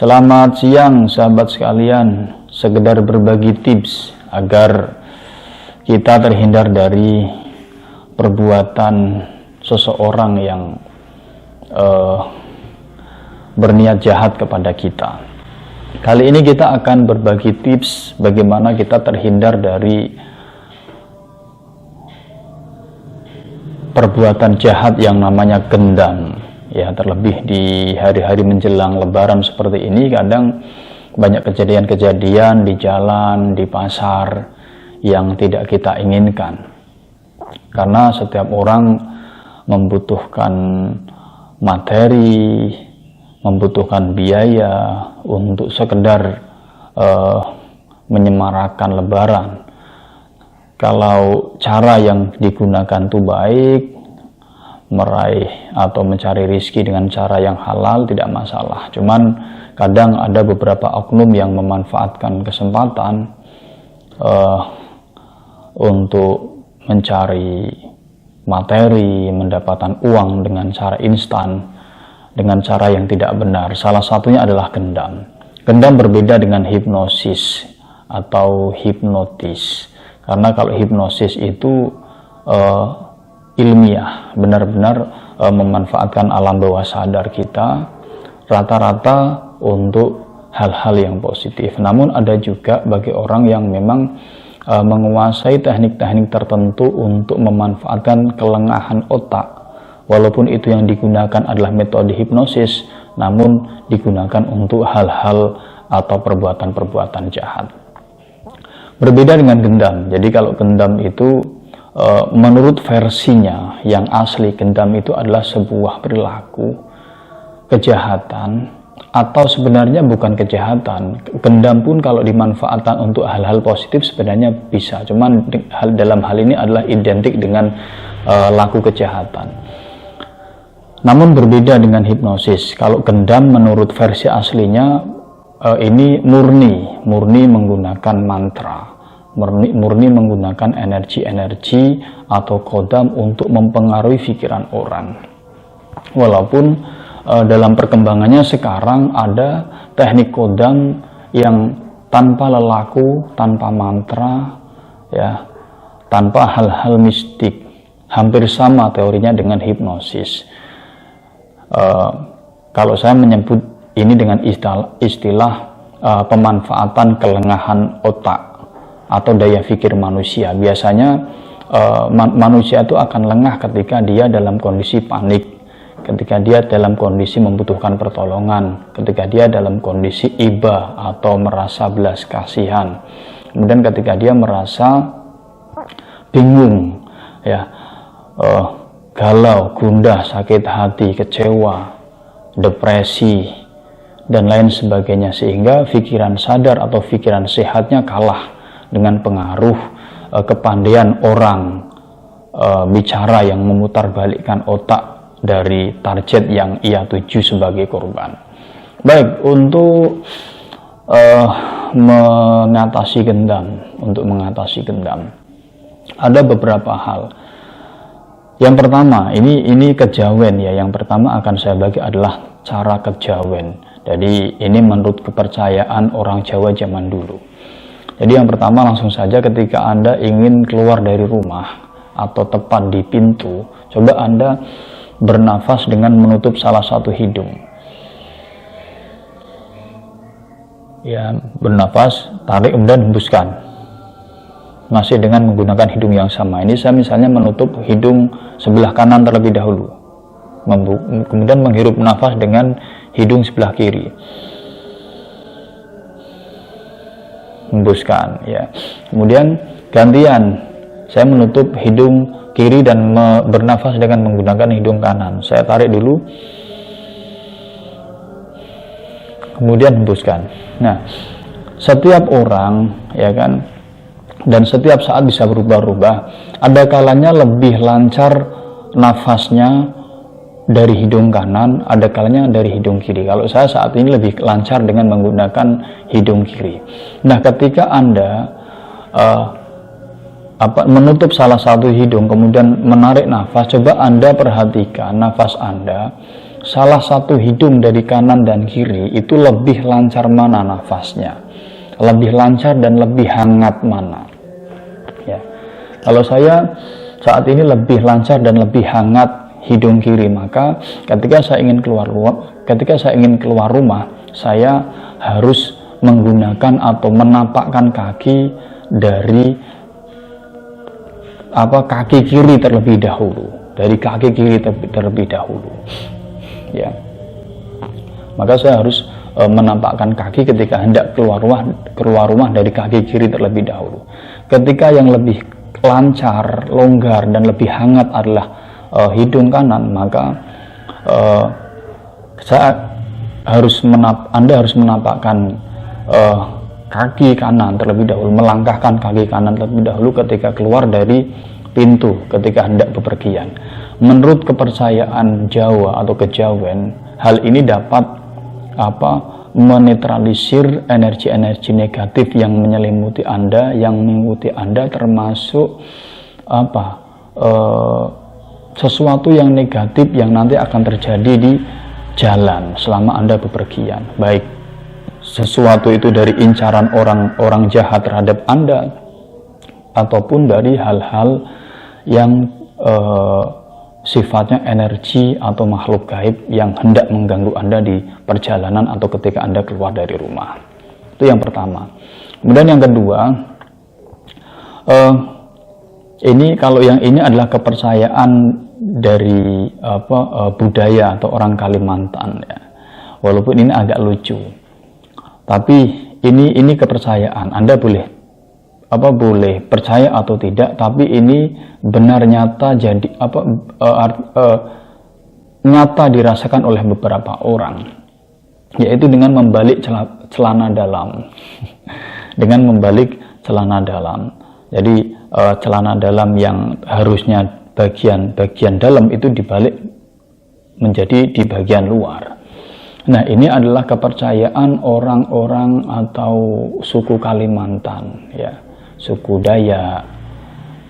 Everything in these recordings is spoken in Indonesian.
Selamat siang sahabat sekalian, sekedar berbagi tips agar kita terhindar dari perbuatan seseorang yang berniat jahat kepada kita. Kali ini kita akan berbagi tips bagaimana kita terhindar dari perbuatan jahat yang namanya gendam. Ya, terlebih di hari-hari menjelang Lebaran seperti ini, kadang banyak kejadian-kejadian di jalan, di pasar yang tidak kita inginkan. Karena setiap orang membutuhkan materi, membutuhkan biaya untuk sekedar menyemarakan Lebaran. Kalau cara yang digunakan itu baik, meraih atau mencari rizki dengan cara yang halal, tidak masalah. Cuman kadang ada beberapa oknum yang memanfaatkan kesempatan untuk mencari materi, mendapatkan uang dengan cara instan, dengan cara yang tidak benar. Salah satunya adalah gendam. Gendam berbeda dengan hipnosis atau hipnotis, karena kalau hipnosis itu ilmiah, benar-benar memanfaatkan alam bawah sadar kita rata-rata untuk hal-hal yang positif. Namun ada juga bagi orang yang memang menguasai teknik-teknik tertentu untuk memanfaatkan kelengahan otak, walaupun itu yang digunakan adalah metode hipnosis, namun digunakan untuk hal-hal atau perbuatan-perbuatan jahat. Berbeda dengan gendam. Jadi kalau gendam itu menurut versinya yang asli, gendam itu adalah sebuah perilaku kejahatan, atau sebenarnya bukan kejahatan. Gendam pun kalau dimanfaatkan untuk hal-hal positif sebenarnya bisa, cuman dalam hal ini adalah identik dengan laku kejahatan. Namun berbeda dengan hipnosis. Kalau gendam menurut versi aslinya ini murni menggunakan mantra, murni menggunakan energi-energi atau kodam untuk mempengaruhi pikiran orang. Walaupun dalam perkembangannya sekarang ada teknik kodam yang tanpa lelaku, tanpa mantra, ya, tanpa hal-hal mistik, hampir sama teorinya dengan hipnosis. Kalau saya menyebut ini dengan istilah pemanfaatan kelengahan otak atau daya pikir manusia. Biasanya manusia itu akan lengah ketika dia dalam kondisi panik, ketika dia dalam kondisi membutuhkan pertolongan, ketika dia dalam kondisi iba atau merasa belas kasihan, kemudian ketika dia merasa bingung, ya, galau, gundah, sakit hati, kecewa, depresi, dan lain sebagainya, sehingga pikiran sadar atau pikiran sehatnya kalah dengan pengaruh kepandaian orang bicara yang memutarbalikkan otak dari target yang ia tuju sebagai korban. Baik, untuk mengatasi gendam, ada beberapa hal. Yang pertama, ini kejawen ya. Yang pertama akan saya bagi adalah cara kejawen. Jadi ini menurut kepercayaan orang Jawa zaman dulu. Jadi yang pertama, langsung saja ketika Anda ingin keluar dari rumah atau tepat di pintu, coba Anda bernafas dengan menutup salah satu hidung. Ya, bernafas, tarik, kemudian hembuskan. Masih dengan menggunakan hidung yang sama. Ini saya misalnya menutup hidung sebelah kanan terlebih dahulu. Kemudian menghirup nafas dengan hidung sebelah kiri. Hembuskan, ya. Kemudian gantian, saya menutup hidung kiri dan bernafas dengan menggunakan hidung kanan. Saya tarik dulu, kemudian hembuskan. Nah, setiap orang, ya kan, dan setiap saat bisa berubah-ubah. Ada kalanya lebih lancar nafasnya dari hidung kanan, ada kalanya dari hidung kiri. Kalau saya saat ini lebih lancar dengan menggunakan hidung kiri. Nah, ketika Anda menutup salah satu hidung kemudian menarik nafas, coba Anda perhatikan nafas Anda salah satu hidung dari kanan dan kiri itu lebih lancar mana nafasnya, lebih lancar dan lebih hangat mana. Ya, kalau saya saat ini lebih lancar dan lebih hangat hidung kiri, maka ketika saya ingin keluar rumah, saya harus menggunakan atau menapakkan kaki dari kaki kiri terlebih dahulu, ya. Maka saya harus menampakkan kaki ketika hendak keluar rumah dari kaki kiri terlebih dahulu. Ketika yang lebih lancar, longgar dan lebih hangat adalah hidung kanan, maka Anda harus menampakkan kaki kanan terlebih dahulu, melangkahkan kaki kanan terlebih dahulu ketika keluar dari pintu, ketika hendak bepergian. Menurut kepercayaan Jawa atau kejawen, hal ini dapat menetralisir energi-energi negatif yang menyelimuti Anda, yang mengikuti Anda, termasuk sesuatu yang negatif yang nanti akan terjadi di jalan selama Anda bepergian, baik sesuatu itu dari incaran orang jahat terhadap Anda, ataupun dari hal-hal yang sifatnya energi atau makhluk gaib yang hendak mengganggu Anda di perjalanan atau ketika Anda keluar dari rumah. Itu yang pertama. Kemudian yang kedua, kalau yang ini adalah kepercayaan dari budaya atau orang Kalimantan, ya. Walaupun ini agak lucu, tapi ini kepercayaan. Anda boleh percaya atau tidak, tapi ini benar nyata nyata dirasakan oleh beberapa orang, yaitu dengan membalik celana dalam. Dengan membalik celana dalam. Jadi celana dalam yang harusnya bagian dalam itu dibalik menjadi di bagian luar. Nah, ini adalah kepercayaan orang-orang atau suku Kalimantan, ya, suku Dayak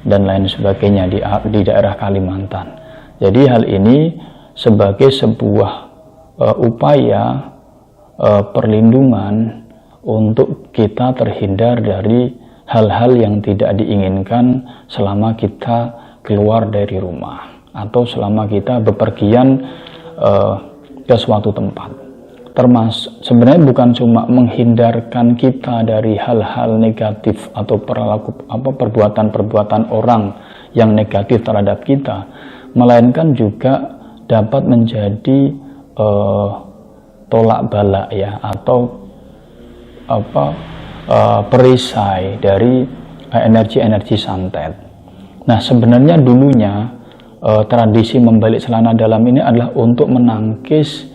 dan lain sebagainya di daerah Kalimantan. Jadi hal ini sebagai sebuah upaya perlindungan untuk kita terhindar dari hal-hal yang tidak diinginkan selama kita keluar dari rumah atau selama kita bepergian ke suatu tempat. Sebenarnya bukan cuma menghindarkan kita dari hal-hal negatif atau perbuatan-perbuatan orang yang negatif terhadap kita, melainkan juga dapat menjadi tolak balak, ya, atau perisai dari energi-energi santet. Nah, sebenarnya dulunya tradisi membalik celana dalam ini adalah untuk menangkis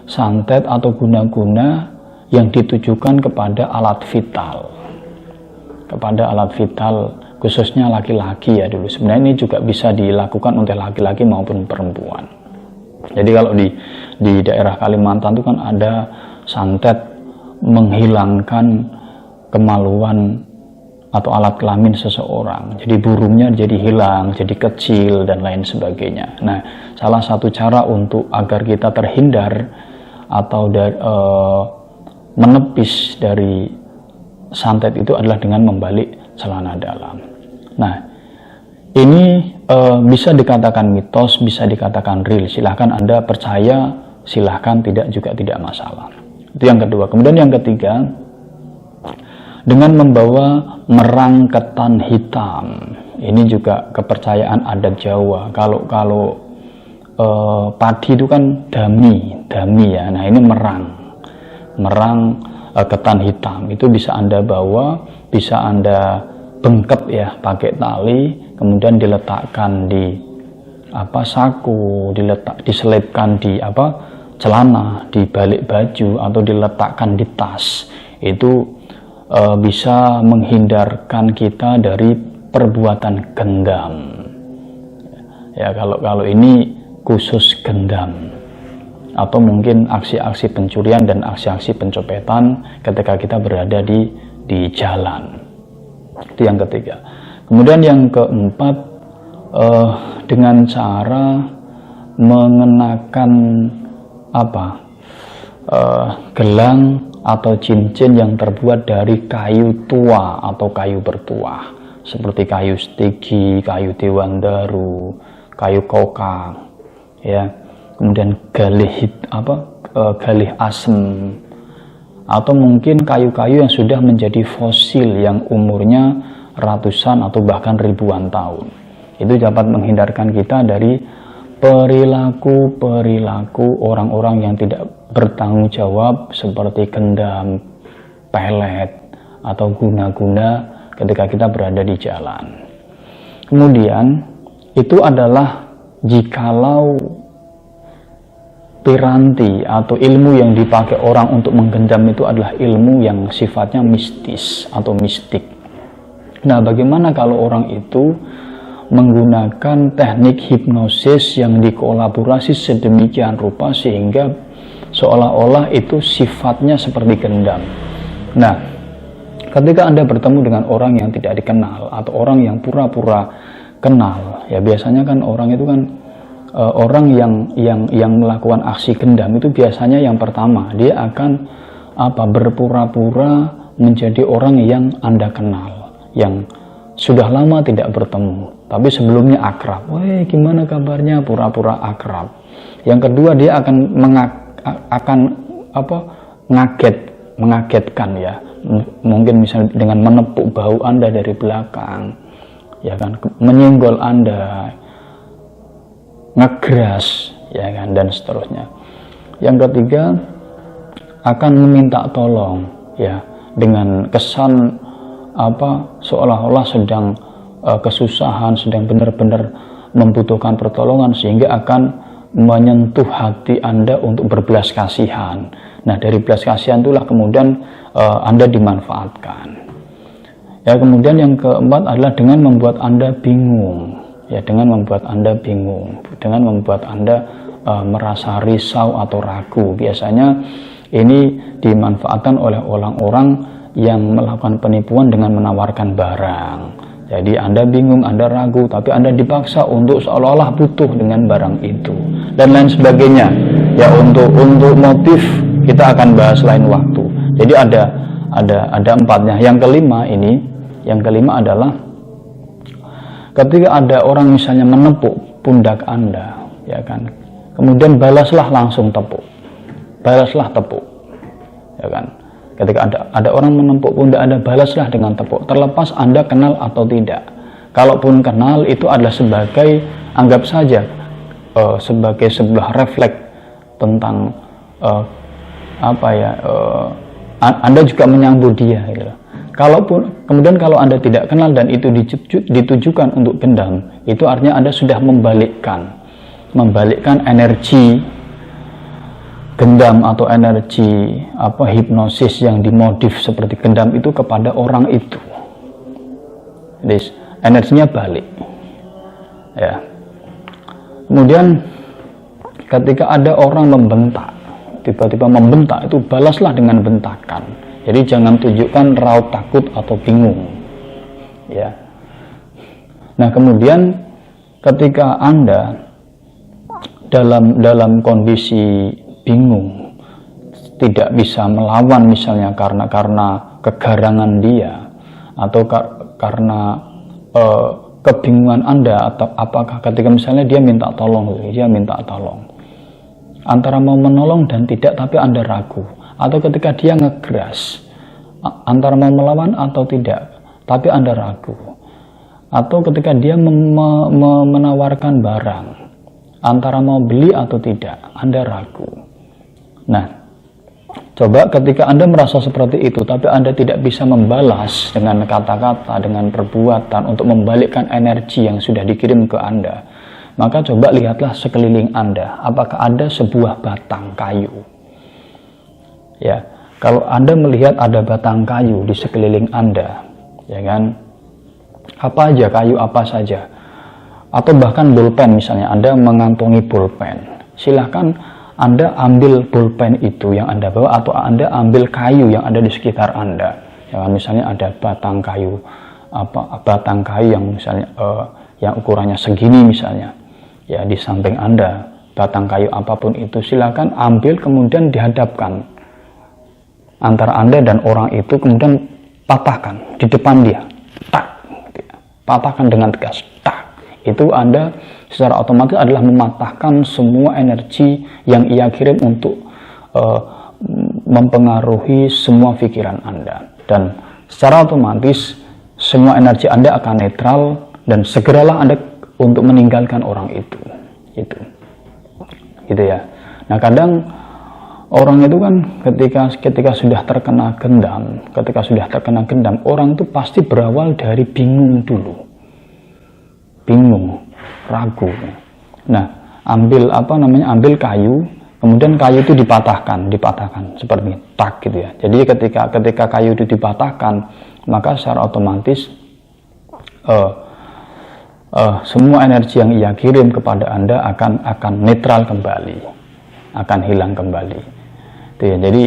santet atau guna-guna yang ditujukan kepada alat vital, khususnya laki-laki, ya. Dulu sebenarnya ini juga bisa dilakukan untuk laki-laki maupun perempuan. Jadi kalau di daerah Kalimantan itu kan ada santet menghilangkan kemaluan atau alat kelamin seseorang. Jadi burungnya jadi hilang, jadi kecil dan lain sebagainya. Nah, salah satu cara untuk agar kita terhindar atau menepis dari santet itu adalah dengan membalik celana dalam. Nah, ini bisa dikatakan mitos, bisa dikatakan real. Silahkan Anda percaya, silahkan tidak juga tidak masalah. Itu yang kedua. Kemudian yang ketiga, dengan membawa merang ketan hitam. Ini juga kepercayaan adat Jawa. Kalau padi itu kan dami, ya. Nah, ini merang ketan hitam itu bisa Anda bawa, bisa Anda bengket, ya, pakai tali, kemudian diletakkan di saku, diselipkan di celana, di balik baju, atau diletakkan di tas. Itu bisa menghindarkan kita dari perbuatan gendam, ya. Kalau ini khusus gendam, atau mungkin aksi-aksi pencurian dan aksi-aksi pencopetan ketika kita berada di jalan. Itu yang ketiga. Kemudian yang keempat, dengan cara mengenakan gelang atau cincin yang terbuat dari kayu tua atau kayu bertuah, seperti kayu stigi, kayu dewandaru, kayu kokang, ya, kemudian galih asem, atau mungkin kayu-kayu yang sudah menjadi fosil yang umurnya ratusan atau bahkan ribuan tahun. Itu dapat menghindarkan kita dari perilaku orang-orang yang tidak bertanggung jawab seperti gendam, pelet, atau guna-guna ketika kita berada di jalan. Kemudian itu adalah jikalau piranti atau ilmu yang dipakai orang untuk menggendam itu adalah ilmu yang sifatnya mistis atau mistik. Nah, bagaimana kalau orang itu menggunakan teknik hipnosis yang dikolaborasi sedemikian rupa sehingga seolah-olah itu sifatnya seperti gendam. Nah, ketika Anda bertemu dengan orang yang tidak dikenal atau orang yang pura-pura kenal, ya biasanya kan orang itu kan orang yang melakukan aksi gendam itu biasanya yang pertama dia akan berpura-pura menjadi orang yang Anda kenal, yang sudah lama tidak bertemu, tapi sebelumnya akrab. Wah, gimana kabarnya? Pura-pura akrab. Yang kedua, dia akan mengagetkan, ya. Mungkin misalnya dengan menepuk bahu Anda dari belakang, ya kan, menyenggol Anda, ngegeras, ya kan, dan seterusnya. Yang ketiga, akan meminta tolong, ya, dengan kesan seolah-olah sedang kesusahan, sedang benar-benar membutuhkan pertolongan, sehingga akan menyentuh hati Anda untuk berbelas kasihan. Nah, dari belas kasihan itulah kemudian Anda dimanfaatkan. Ya, kemudian yang keempat adalah dengan membuat Anda bingung, ya, dengan membuat Anda bingung, dengan membuat Anda merasa risau atau ragu. Biasanya ini dimanfaatkan oleh orang-orang yang melakukan penipuan dengan menawarkan barang. Jadi Anda bingung, Anda ragu, tapi Anda dipaksa untuk seolah-olah butuh dengan barang itu dan lain sebagainya. Ya, untuk motif kita akan bahas lain waktu. Jadi ada empatnya. Yang kelima adalah ketika ada orang misalnya menepuk pundak Anda, ya kan, kemudian balaslah langsung tepuk, ya kan. Ketika ada orang menempuk pundak Anda, balaslah dengan tepuk, terlepas Anda kenal atau tidak. Kalaupun kenal, itu adalah sebagai, anggap saja sebagai sebuah refleks tentang Anda juga menyambut dia, gitu. Kemudian kalau Anda tidak kenal dan itu ditujukan untuk gendam, itu artinya Anda sudah membalikkan energi gendam atau energi hipnosis yang dimodif seperti gendam itu kepada orang itu. Jadi energinya balik, ya. Kemudian ketika ada orang membentak, tiba-tiba membentak, itu balaslah dengan bentakan. Jadi jangan tunjukkan raut takut atau bingung, ya. Nah, kemudian ketika Anda dalam kondisi bingung, tidak bisa melawan misalnya karena kegarangan dia, atau karena kebingungan Anda, atau apakah ketika misalnya dia minta tolong, antara mau menolong dan tidak, tapi Anda ragu, atau ketika dia ngegeras, antara mau melawan atau tidak, tapi Anda ragu, atau ketika dia menawarkan barang, antara mau beli atau tidak, Anda ragu. Nah, coba ketika Anda merasa seperti itu, tapi Anda tidak bisa membalas dengan kata-kata, dengan perbuatan untuk membalikkan energi yang sudah dikirim ke Anda, maka coba lihatlah sekeliling Anda, apakah ada sebuah batang kayu. Ya, kalau Anda melihat ada batang kayu di sekeliling Anda, ya kan, apa aja, kayu apa saja, atau bahkan bolpen misalnya, Anda mengantongi bolpen, silahkan Anda ambil bolpen itu yang Anda bawa, atau Anda ambil kayu yang ada di sekitar Anda. Ya, misalnya ada batang kayu yang misalnya yang ukurannya segini misalnya, ya, di samping Anda. batang kayu apapun itu, silakan ambil kemudian dihadapkan antara Anda dan orang itu, kemudian patahkan di depan dia, tak, gitu ya. Patahkan dengan tegas, tak. Itu Anda secara otomatis adalah mematahkan semua energi yang ia kirim untuk mempengaruhi semua pikiran Anda, dan secara otomatis semua energi Anda akan netral dan segeralah Anda untuk meninggalkan orang itu, gitu ya. Nah, kadang orang itu kan ketika sudah terkena gendam, orang itu pasti berawal dari bingung dulu, ragu. Nah, ambil kayu, kemudian kayu itu dipatahkan seperti tak, gitu ya. Jadi ketika kayu itu dipatahkan, maka secara otomatis semua energi yang ia kirim kepada Anda akan netral kembali, akan hilang kembali. Itu ya. Jadi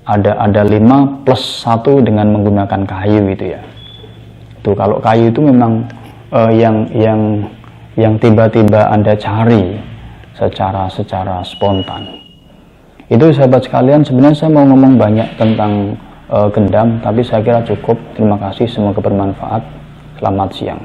ada 5 plus 1 dengan menggunakan kayu, itu ya. Itu kalau kayu itu memang yang tiba-tiba Anda cari secara spontan. Itu sahabat sekalian, sebenarnya saya mau ngomong banyak tentang gendam, tapi saya kira cukup. Terima kasih, semoga bermanfaat. Selamat siang.